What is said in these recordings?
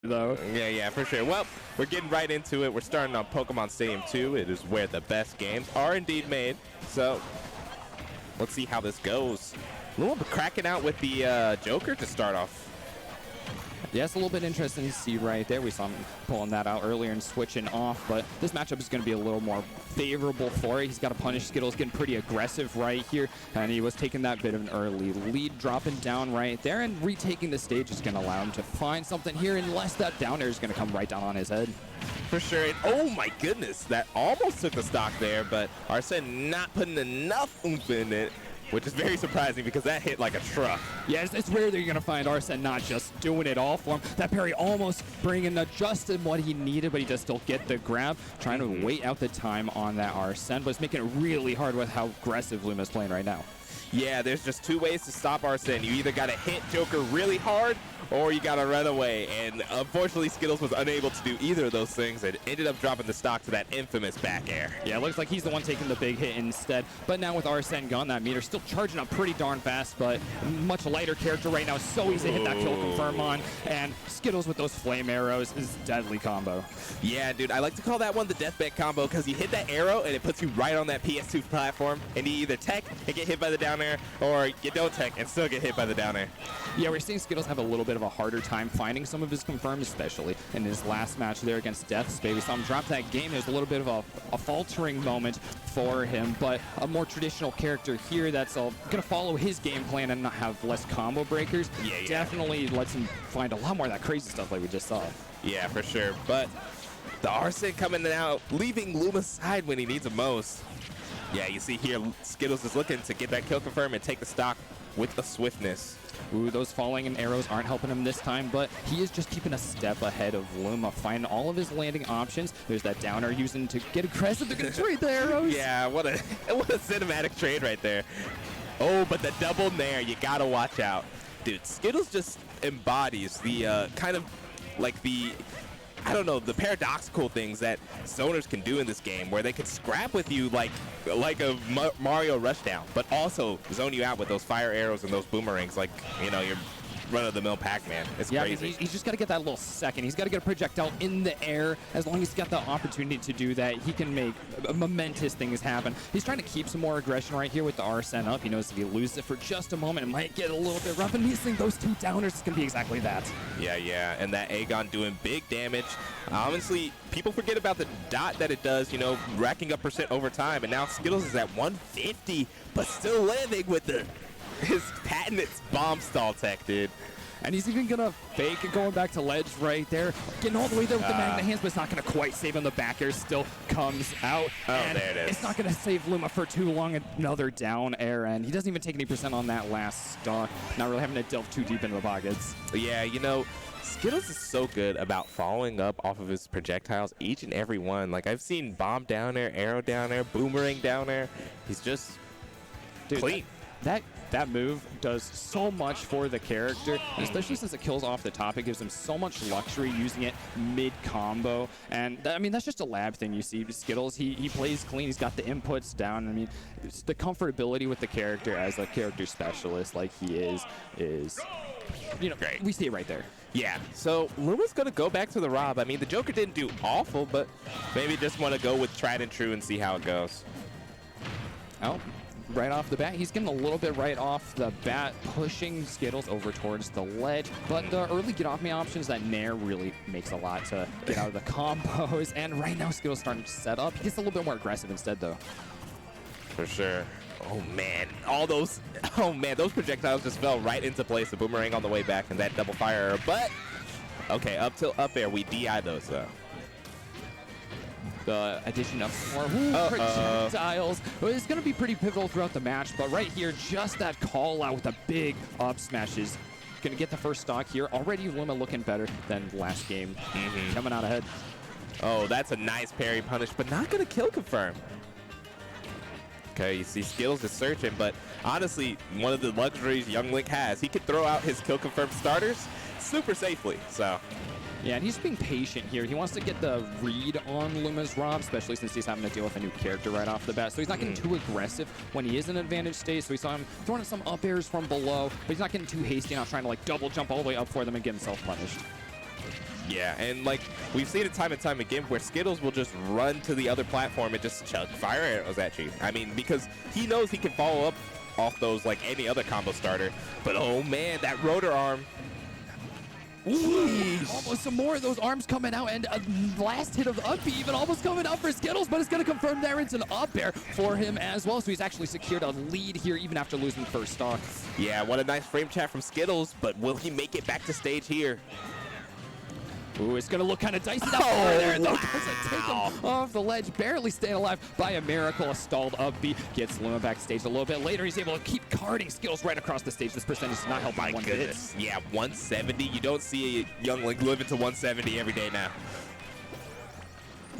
though. Yeah, for sure. Well, we're getting right into it. We're starting on Pokemon Stadium 2. It is where the best games are indeed made. So let's see how this goes. Luma cracking out with the Joker to start off. Yeah, it's a little bit interesting to see right there. We saw him pulling that out earlier and switching off, but this matchup is going to be a little more favorable for it. He's got to punish Skittles, getting pretty aggressive right here, and he was taking that bit of an early lead, dropping down right there, and retaking the stage is going to allow him to find something here, unless that down air is going to come right down on his head. For sure. And oh my goodness, that almost took the stock there, but Arsene not putting enough oomph in it, which is very surprising because that hit like a truck. Yeah, it's rare that you're going to find Arsene not just doing it all for him. That parry almost bringing just what he needed, but he does still get the grab. Trying to wait out the time on that Arsene, but it's making it really hard with how aggressive Luma's playing right now. Yeah, there's just two ways to stop Arsene. You either got to hit Joker really hard, or you got to run away. And unfortunately, Skittles was unable to do either of those things and ended up dropping the stock to that infamous back air. Yeah, it looks like he's the one taking the big hit instead. But now with Arsene gone, that meter still charging up pretty darn fast, but much lighter character right now. So easy to hit that kill confirm on. And Skittles with those flame arrows is deadly combo. Yeah, dude, I like to call that one the deathbed combo because you hit that arrow and it puts you right on that PS2 platform, and you either tech and get hit by the down air, or you don't tech and still get hit by the down air. Yeah, we're seeing Skittles have a little bit of a harder time finding some of his confirms, especially in his last match there against Death's Baby. Saw him drop that game. There's a little bit of a faltering moment for him, but a more traditional character here that's going to follow his game plan and not have less combo breakers. Yeah. Definitely lets him find a lot more of that crazy stuff like we just saw. Yeah, for sure. But the Arsene coming out, leaving Luma's side when he needs him most. Yeah, you see here, Skittles is looking to get that kill confirm and take the stock with the swiftness. Ooh, those falling arrows aren't helping him this time, but he is just keeping a step ahead of Luma, finding all of his landing options. There's that downer using to get aggressive. They're going to trade the arrows. Yeah, what a cinematic trade right there. Oh, but the double nair, you got to watch out. Dude, Skittles just embodies the kind of like the, I don't know, the paradoxical things that zoners can do in this game, where they can scrap with you like a Mario rushdown, but also zone you out with those fire arrows and those boomerangs like, you know, you're run-of-the-mill Pac-Man. It's crazy. I mean, he's just got to get that little second. He's got to get a projectile in the air. As long as he's got the opportunity to do that, he can make momentous things happen. He's trying to keep some more aggression right here with the Arsene up. He knows if he loses it for just a moment, it might get a little bit rough, and missing those two downers is going to be exactly that. Yeah, and that Aegon doing big damage. Honestly, people forget about the dot that it does, you know, racking up % over time, and now Skittles is at 150, but still landing with his patented bomb stall tech, dude. And he's even going to fake it, going back to ledge right there. Getting all the way there with the magnet hands, but it's not going to quite save him. The back air still comes out. Oh, and there it is. It's not going to save Luma for too long. Another down air, and he doesn't even take any % on that last stock. Not really having to delve too deep into the pockets. Yeah, you know, Skittles is so good about following up off of his projectiles, each and every one. Like, I've seen bomb down air, arrow down air, boomerang down air. He's just clean. That move does so much for the character, especially since it kills off the top. It gives him so much luxury using it mid-combo. And, I mean, that's just a lab thing you see. Skittles, he plays clean. He's got the inputs down. I mean, it's the comfortability with the character as a character specialist like he is, you know, great. We see it right there. Yeah, so Luma's going to go back to the Rob. I mean, the Joker didn't do awful, but maybe just want to go with tried and true and see how it goes. Oh. Right off the bat, he's getting a little bit right off the bat, pushing Skittles over towards the ledge. But the early get-off-me options, that Nair really makes a lot to get out of the combos. And right now, Skittles starting to set up. He gets a little bit more aggressive instead, though. For sure. Oh, man. those projectiles just fell right into place. The boomerang on the way back and that double fire arrow. But, okay, up there, we DI those, though. The addition of more projectiles is going to be pretty pivotal throughout the match, but right here, just that call out with a big up smash is going to get the first stock here. Already Luma looking better than last game, coming out ahead. Oh, that's a nice parry punish, but not going to kill confirm. Okay, you see Skittles is searching, but honestly, one of the luxuries Young Link has, he can throw out his kill confirm starters super safely, so. Yeah, and he's being patient here. He wants to get the read on Luma's Rob, especially since he's having to deal with a new character right off the bat. So he's not getting too aggressive when he is in advantage state. So we saw him throwing some up airs from below, but he's not getting too hasty, not trying to like double jump all the way up for them and get himself punished. Yeah, and like we've seen it time and time again where Skittles will just run to the other platform and just chuck fire arrows at you. I mean, because he knows he can follow up off those like any other combo starter. But oh man, that rotor arm. Ooh, almost some more of those arms coming out, and a last hit of the up B even almost coming out for Skittles, but it's going to confirm there it's an up air for him as well. So he's actually secured a lead here even after losing first stock. Yeah, what a nice frame chat from Skittles, but will he make it back to stage here? Ooh, it's going to look kind of dicey down there, though. Doesn't take him off the ledge. Barely staying alive by a miracle. A stalled up B gets Luma backstage a little bit later. He's able to keep carding Skittles right across the stage. This percentage does not help him one bit. Yeah, 170. You don't see a young Link living to 170 every day now.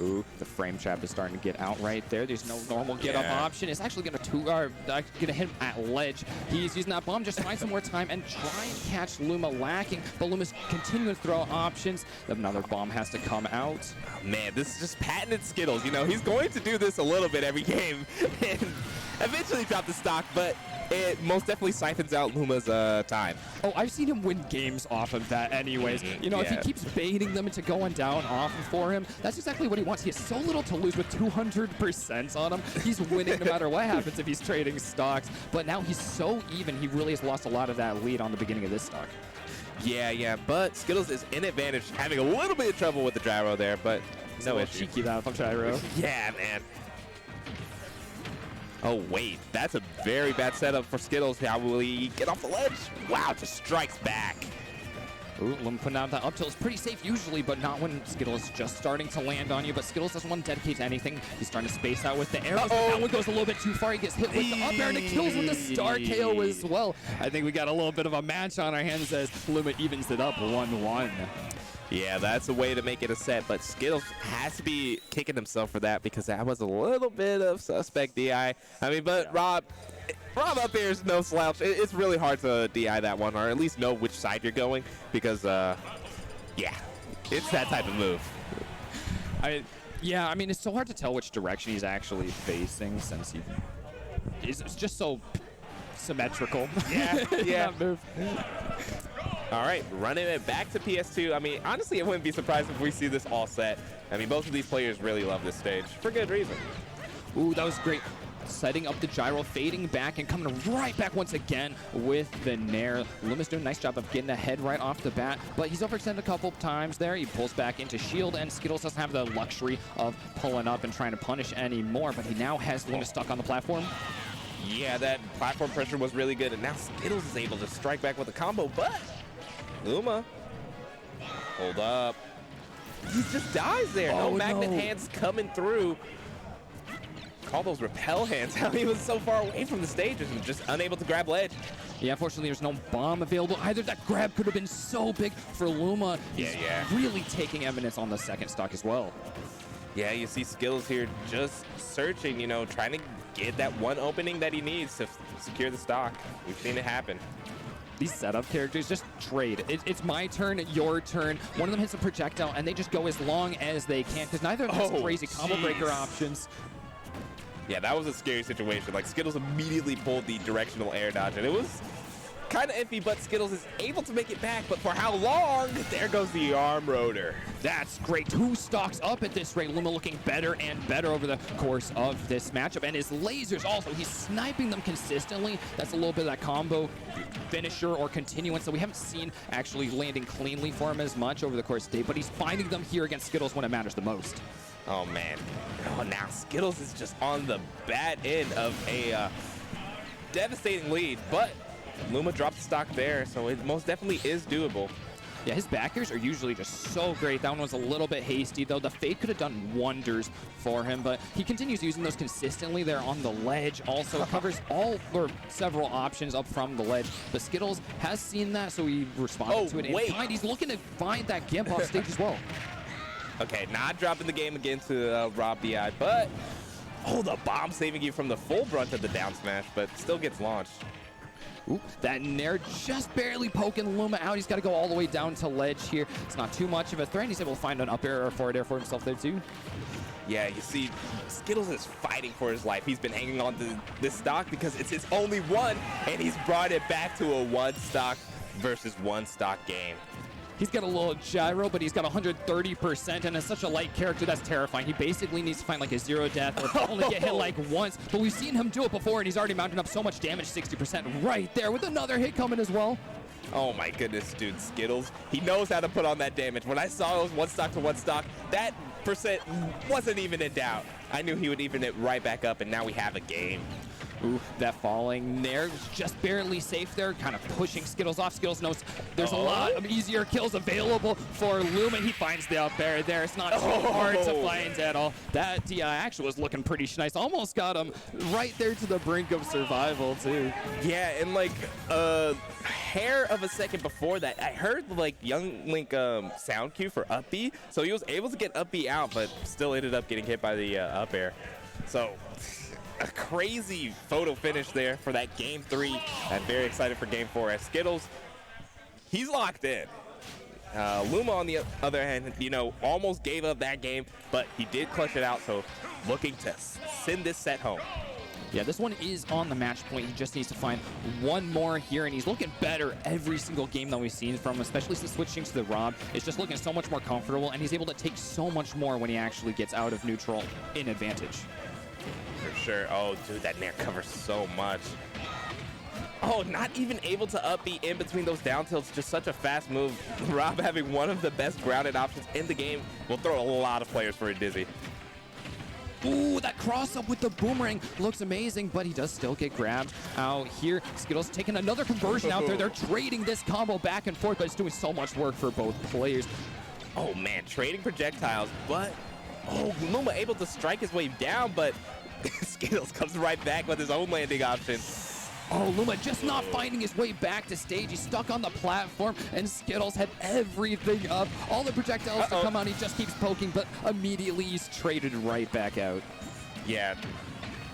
Ooh, the frame trap is starting to get out right there. There's no normal get-up option. It's actually going to hit him at ledge. He's using that bomb just to find some more time and try and catch Luma lacking, but Luma's continuing to throw options. Another bomb has to come out. Oh, man, this is just patented Skittles. You know, he's going to do this a little bit every game and eventually drop the stock, but it most definitely siphons out Luma's time. Oh, I've seen him win games off of that anyways. You know, if he keeps baiting them into going down off for him, that's exactly what he wants. He has so little to lose with 200% on him. He's winning no matter what happens if he's trading stocks. But now he's so even, he really has lost a lot of that lead on the beginning of this stock. Yeah, but Skittles is in advantage, having a little bit of trouble with the gyro there, but no issue. Cheeky that from gyro. Yeah, man. Oh, wait. That's a very bad setup for Skittles. How will he get off the ledge? Wow, just strikes back. Ooh, Luma putting out that up tilt is pretty safe usually, but not when Skittles is just starting to land on you. But Skittles doesn't want to dedicate to anything. He's starting to space out with the arrows. That one goes a little bit too far. He gets hit with the up air, and it kills with the star KO as well. I think we got a little bit of a match on our hands as Luma evens it up 1-1. Yeah, that's a way to make it a set, but Skittles has to be kicking himself for that because that was a little bit of suspect DI. I mean, but Rob up here is no slouch. It's really hard to DI that one, or at least know which side you're going because, yeah, it's that type of move. Yeah, I mean, it's so hard to tell which direction he's actually facing since it's just so symmetrical. Yeah. That move. All right, running it back to PS2. I mean, honestly, I wouldn't be surprised if we see this all set. I mean, both of these players really love this stage for good reason. Ooh, that was great. Setting up the gyro, fading back, and coming right back once again with the Nair. Luma's doing a nice job of getting ahead right off the bat, but he's overextended a couple times there. He pulls back into shield, and Skittles doesn't have the luxury of pulling up and trying to punish anymore, but he now has Luma stuck on the platform. Yeah, that platform pressure was really good, and now Skittles is able to strike back with a combo, but Luma, hold up. He just dies there. No magnet hands coming through. Call those repel hands. How he was so far away from the stage and just unable to grab ledge. Yeah, unfortunately, there's no bomb available either. That grab could have been so big for Luma. He's really taking evidence on the second stock as well. Yeah, you see Skittles here just searching, you know, trying to get that one opening that he needs to secure the stock. We've seen it happen. These setup characters just trade. It's my turn, your turn. One of them hits a projectile, and they just go as long as they can because neither of them has crazy combo breaker options. Yeah, that was a scary situation. Like, Skittles immediately pulled the directional air dodge, and it was kind of iffy, but Skittles is able to make it back. But for how long? There goes the arm rotor. That's great. 2 stocks up at this rate. Luma looking better and better over the course of this matchup. And his lasers also, he's sniping them consistently. That's a little bit of that combo finisher or continuance that we haven't seen actually landing cleanly for him as much over the course of the day. But he's finding them here against Skittles when it matters the most. Oh, man. Oh, now Skittles is just on the bad end of a devastating lead. But Luma dropped the stock there, so it most definitely is doable. Yeah, his backers are usually just so great. That one was a little bit hasty, though. The fade could have done wonders for him, but he continues using those consistently there on the ledge. Also covers all or several options up from the ledge. But Skittles has seen that, so he responded to it in kind. He's looking to find that gimp off stage as well. Okay, not dropping the game again to Rob DI, but the bomb saving you from the full brunt of the down smash, but still gets launched. Ooh, that Nair just barely poking Luma out. He's got to go all the way down to ledge here. It's not too much of a threat. He's able to find an up air or forward air for himself there too. Yeah, you see, Skittles is fighting for his life. He's been hanging on to this stock because it's his only one, and he's brought it back to a 1 stock versus 1 stock game. He's got a little gyro, but he's got 130%, and is such a light character that's terrifying. He basically needs to find like a 0 death or only get hit like once, but we've seen him do it before, and he's already mounting up so much damage, 60% right there with another hit coming as well. Oh my goodness, dude, Skittles. He knows how to put on that damage. When I saw it was 1 stock to 1 stock, that percent wasn't even in doubt. I knew he would even it right back up, and now we have a game. Ooh, that falling there, just barely safe there, kind of pushing Skittles off. Skittles knows there's a lot of easier kills available for Luma. He finds the up air there. It's not too hard to find at all. That DI actually was looking pretty nice. Almost got him right there to the brink of survival, too. Yeah, and like a hair of a second before that, I heard like Young Link sound cue for up B, so he was able to get up B out, but still ended up getting hit by the up air. So a crazy photo finish there for that game 3. I'm very excited for game 4 as Skittles, he's locked in. Luma, on the other hand, you know, almost gave up that game, but he did clutch it out, so looking to send this set home. Yeah, this one is on the match point. He just needs to find one more here, and he's looking better every single game that we've seen from him, especially since switching to the Rob. It's just looking so much more comfortable, and he's able to take so much more when he actually gets out of neutral in advantage. For sure. Oh, dude, that Nair covers so much. Oh, not even able to up B in between those down tilts. Just such a fast move. Rob having one of the best grounded options in the game will throw a lot of players for a dizzy. Ooh, that cross up with the boomerang looks amazing, but he does still get grabbed out here. Skittles taking another conversion out there. They're trading this combo back and forth, but it's doing so much work for both players. Oh, man, trading projectiles, but oh, Luma able to strike his way down, but Skittles comes right back with his own landing option. Oh, Luma just not finding his way back to stage. He's stuck on the platform, and Skittles had everything up. All the projectiles to come out, he just keeps poking, but immediately he's traded right back out. Yeah,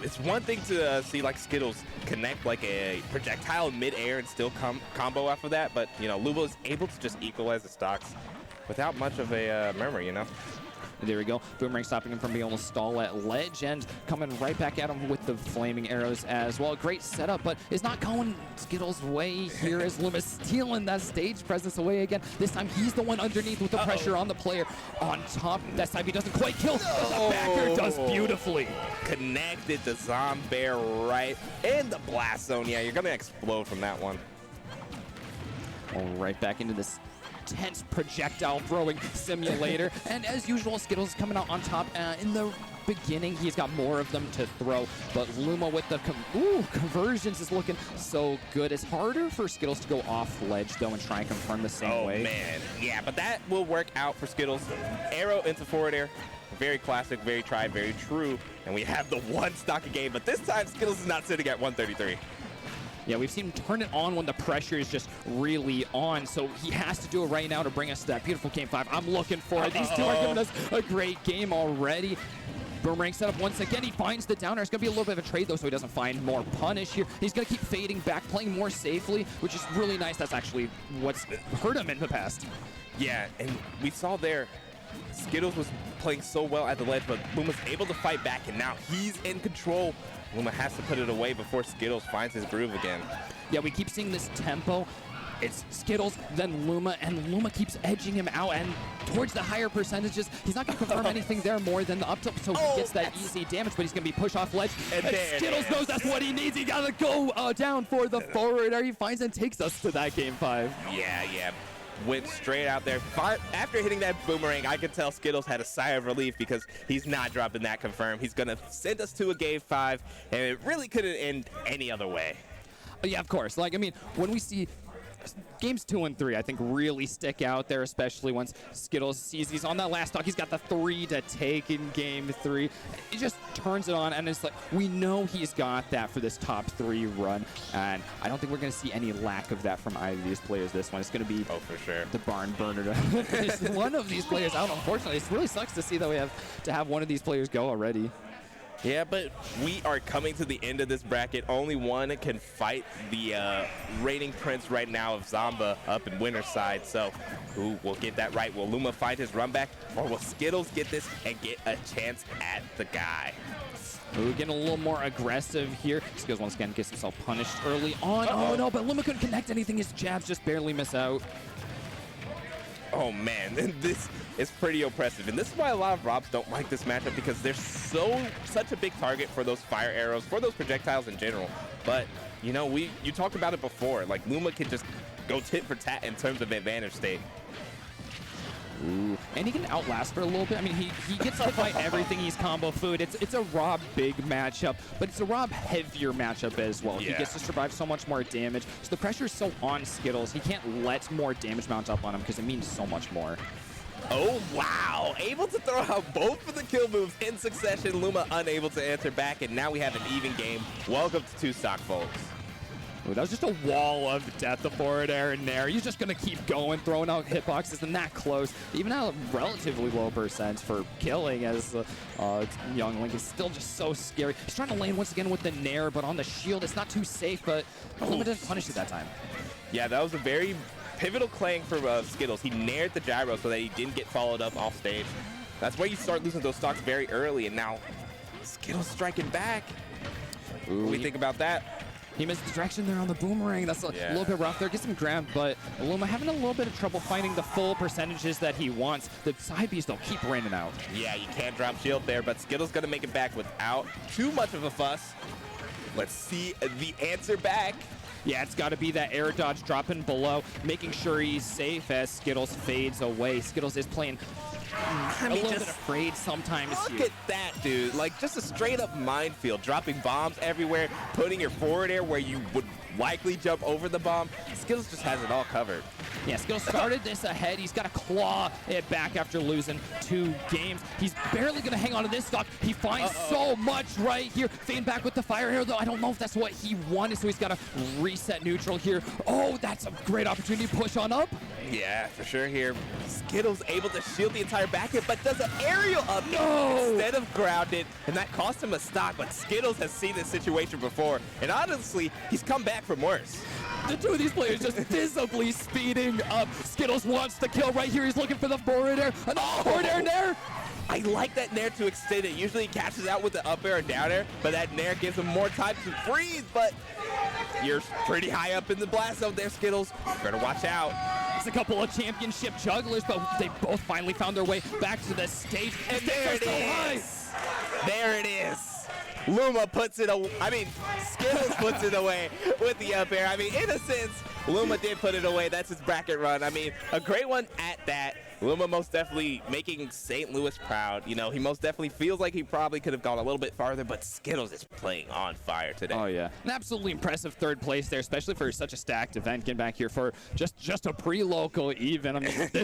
it's one thing to see like Skittles connect like a projectile mid-air and still combo after that, but you know, Luma is able to just equalize the stocks without much of a murmur, you know? There we go. Boomerang stopping him from being able to stall at ledge and coming right back at him with the flaming arrows as well. Great setup, but it's not going Skittles' way here as Luma stealing that stage presence away again. This time he's the one underneath with the pressure on the player. On top, that time he doesn't quite kill, but the backer does beautifully. Connected to Zombear right in the blast zone. Yeah, you're going to explode from that one. Oh, right back into this tense projectile throwing simulator, and as usual, Skittles coming out on top. In the beginning, he's got more of them to throw, but Luma with the conversions is looking so good. It's harder for Skittles to go off ledge though and try and confirm the same way. Oh man, yeah, but that will work out for Skittles. Arrow into forward air, very classic, very tried, very true, and we have the 1 stock a game, but this time Skittles is not sitting at 133. Yeah, we've seen him turn it on when the pressure is just really on, so he has to do it right now to bring us to that beautiful game 5. I'm looking for it. These two are giving us a great game already. Boomerang set up once again. He finds the downer. It's going to be a little bit of a trade, though, so he doesn't find more punish here. He's going to keep fading back, playing more safely, which is really nice. That's actually what's hurt him in the past. Yeah, and we saw there, Skittles was playing so well at the ledge, but Luma's able to fight back, and now he's in control. Luma has to put it away before Skittles finds his groove again. Yeah, we keep seeing this tempo. It's Skittles, then Luma, and Luma keeps edging him out and towards the higher percentages. He's not going to confirm anything there more than the up tilt, so he gets that easy damage, but he's going to be pushed off ledge. And Skittles knows that's what he needs. He got to go down for the forward air. He finds and takes us to that game 5. Yeah. Went straight out there. After hitting that boomerang, I could tell Skittles had a sigh of relief because he's not dropping that confirm. He's going to send us to a game 5, and it really couldn't end any other way. Yeah, of course. Like, I mean, when we see games 2 and 3, I think, really stick out there, especially once Skittles sees he's on that last stock. He's got the 3 to take in game 3. He just turns it on, and it's like, we know he's got that for this top 3 run, and I don't think we're going to see any lack of that from either of these players this one. It's going to be for sure the barn burner. It's one of these players out, unfortunately. It really sucks to see that we have to have one of these players go already. Yeah, but we are coming to the end of this bracket. Only one can fight the reigning prince right now of Zomba up in winner's side. So who will get that right? Will Luma find his run back, or will Skittles get this and get a chance at the guy? Ooh, getting a little more aggressive here. Skittles once again gets himself punished early on. Oh no, but Luma couldn't connect anything. His jabs just barely miss out. Oh man, this is pretty oppressive, and this is why a lot of Robs don't like this matchup, because they're such a big target for those fire arrows, for those projectiles in general. But you know, you talked about it before. Like Luma can just go tit for tat in terms of advantage state. Ooh. And he can outlast for a little bit. I mean, he gets to fight everything. He's combo food. It's a Rob big matchup, but it's a Rob heavier matchup as well. Yeah. He gets to survive so much more damage. So the pressure is so on Skittles. He can't let more damage mount up on him because it means so much more. Oh, wow. Able to throw out both of the kill moves in succession. Luma unable to answer back, and now we have an even game. Welcome to two stock, folks. Ooh, that was just a wall of death, the forward air and nair. He's just going to keep going, throwing out hitboxes and that close. Even at a relatively low percent for killing, as young Link is still just so scary. He's trying to lane once again with the nair, but on the shield, it's not too safe, but Luma didn't punish it that time. Yeah, that was a very pivotal clang for Skittles. He naired the gyro so that he didn't get followed up off stage. That's where you start losing those stocks very early, and now Skittles striking back. Ooh, what do you think about that? He missed direction there on the boomerang. That's a little bit rough there. Gets him grabbed, but Luma having a little bit of trouble finding the full percentages that he wants. The side Bs, though, keep raining out. Yeah, you can't drop shield there, but Skittles going to make it back without too much of a fuss. Let's see the answer back. Yeah, it's got to be that air dodge dropping below, making sure he's safe as Skittles fades away. Skittles is playing a little bit afraid sometimes. Look at that, dude. Like, just a straight-up minefield, dropping bombs everywhere, putting your forward air where you would likely jump over the bomb. Skittles just has it all covered. Yeah, Skittles started this ahead. He's got to claw it back after losing 2 games. He's barely going to hang on to this stock. He finds so much right here. Fade back with the fire arrow, though. I don't know if that's what he wanted, so he's got to reset neutral here. Oh, that's a great opportunity to push on up. Yeah, for sure here. Skittles able to shield the entire back hit, but does an aerial up instead of grounded, and that cost him a stock, but Skittles has seen this situation before, and honestly, he's come back from worse. The two of these players just visibly speeding up. Skittles wants the kill right here. He's looking for the forward air. Another forward air nair. I like that nair to extend it. Usually he catches out with the up air or down air, but that nair gives him more time to freeze, but you're pretty high up in the blast zone there, Skittles. Better watch out. It's a couple of championship jugglers, but they both finally found their way back to the stage. And there it is. There it is. Luma puts it away. I mean, Skittles puts it away with the up air. I mean, in a sense, Luma did put it away. That's his bracket run. I mean, a great one at that. Luma most definitely making St. Louis proud. You know, he most definitely feels like he probably could have gone a little bit farther, but Skittles is playing on fire today. Oh, yeah. An absolutely impressive third place there, especially for such a stacked event. Getting back here for just a pre-local even. I mean,